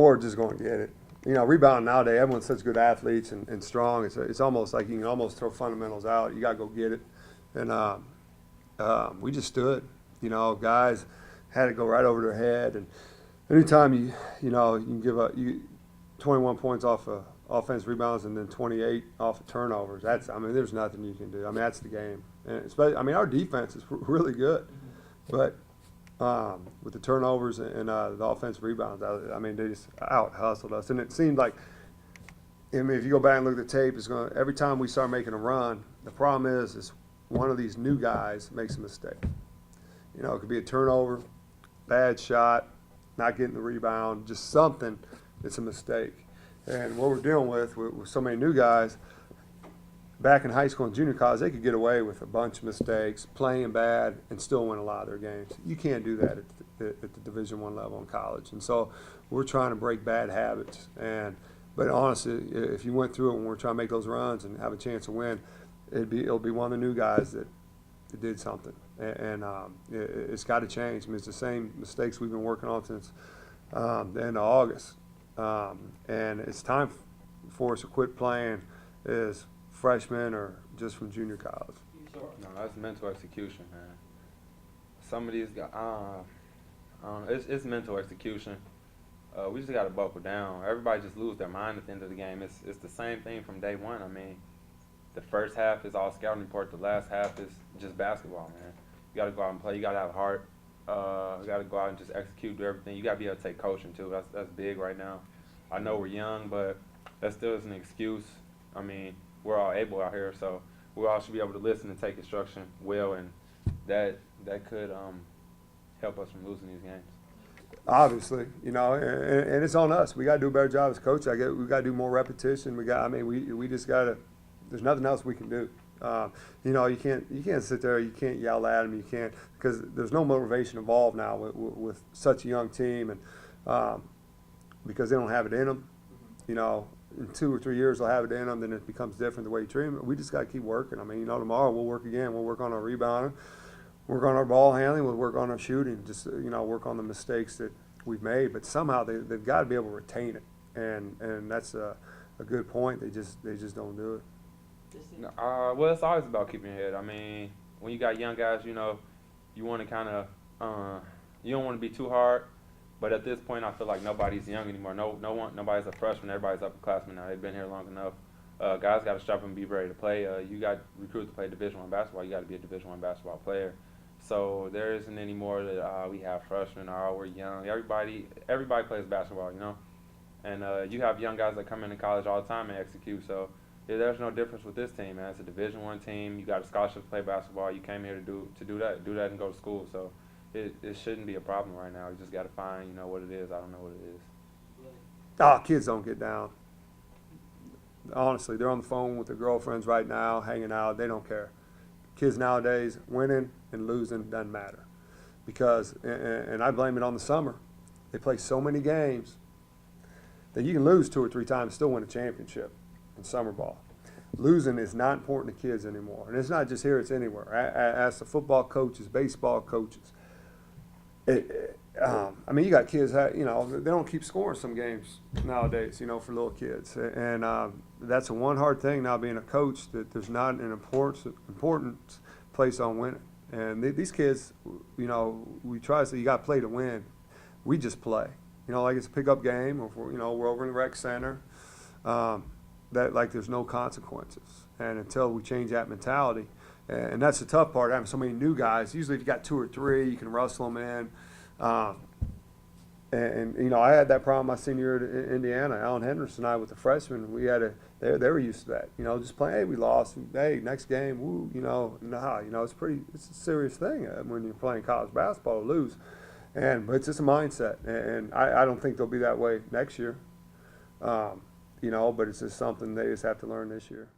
or just going to get it. You know, rebounding nowadays, everyone's such good athletes and strong. It's almost like you can almost throw fundamentals out. You got to go get it. And we just stood. You know, guys had to go right over their head. And anytime you can give up 21 points off of offensive rebounds and then 28 off of turnovers. There's nothing you can do. I mean, that's the game. And especially, our defense is really good, but with the turnovers and the offensive rebounds, they just out hustled us. And it seemed like, if you go back and look at the tape, every time we start making a run, the problem is one of these new guys makes a mistake. You know, it could be a turnover, bad shot, not getting the rebound, just something. It's a mistake. And what we're dealing with so many new guys, back in high school and junior college, they could get away with a bunch of mistakes, playing bad, and still win a lot of their games. You can't do that at the Division I level in college. And so we're trying to break bad habits. But honestly, if you went through it when we're trying to make those runs and have a chance to win, it'll be one of the new guys that did something. And it's got to change. It's the same mistakes we've been working on since the end of August. And it's time for us to quit playing as freshmen or just from junior college. No, that's mental execution, man. Some of these guys, it's mental execution. We just got to buckle down. Everybody just lose their mind at the end of the game. It's the same thing from day one. The first half is all scouting report. The last half is just basketball, man. You got to go out and play. You got to have heart. You got to go out and just execute, do everything. You got to be able to take coaching too. That's big right now. I know we're young, but that still isn't an excuse. We're all able out here, so we all should be able to listen and take instruction well, and that could help us from losing these games. Obviously, and it's on us. We got to do a better job as coach. We got to do more repetition. We just got to. There's nothing else we can do. You can't sit there. You can't yell at them. You can't, because there's no motivation involved now with such a young team, and because they don't have it in them. In 2 or 3 years they'll have it in them. Then it becomes different the way you treat them. We just got to keep working. Tomorrow we'll work again. We'll work on our rebounding, work on our ball handling. We'll work on our shooting. Just work on the mistakes that we've made. But somehow they've got to be able to retain it, and that's a good point. They just don't do it. Well, it's always about keeping your head. When you got young guys, you want to kind of, you don't want to be too hard. But at this point, I feel like nobody's young anymore. Nobody's a freshman. Everybody's upperclassmen now. They've been here long enough. Guys got to strap and be ready to play. You got recruits to play Division I basketball. You got to be a Division I basketball player. So there isn't any more that we have freshmen or we're young. Everybody plays basketball, And you have young guys that come into college all the time and execute. So there's no difference with this team, man. It's a Division I team. You got a scholarship to play basketball. You came here to do that and go to school. So it shouldn't be a problem right now. You just got to find, what it is. I don't know what it is. Kids don't get down. Honestly, they're on the phone with their girlfriends right now, hanging out. They don't care. Kids nowadays, winning and losing doesn't matter. Because, and I blame it on the summer, they play so many games that you can lose 2 or 3 times and still win a championship in summer ball. Losing is not important to kids anymore. And it's not just here, it's anywhere. Ask the football coaches, baseball coaches. You got kids, they don't keep scoring some games nowadays, for little kids. And that's the one hard thing now being a coach, that there's not an important place on winning. And these kids, we try to say you got to play to win. We just play. Like it's a pickup game, or we're over in the rec center. That like there's no consequences. And until we change that mentality, and that's the tough part, having so many new guys. Usually if you got 2 or 3, you can rustle them in. I had that problem my senior year at Indiana. Alan Henderson and I with the freshmen, they were used to that. Just playing, hey, we lost. Hey, next game, woo, it's a serious thing when you're playing college basketball to lose. But it's just a mindset. And I don't think they'll be that way next year. But it's just something they just have to learn this year.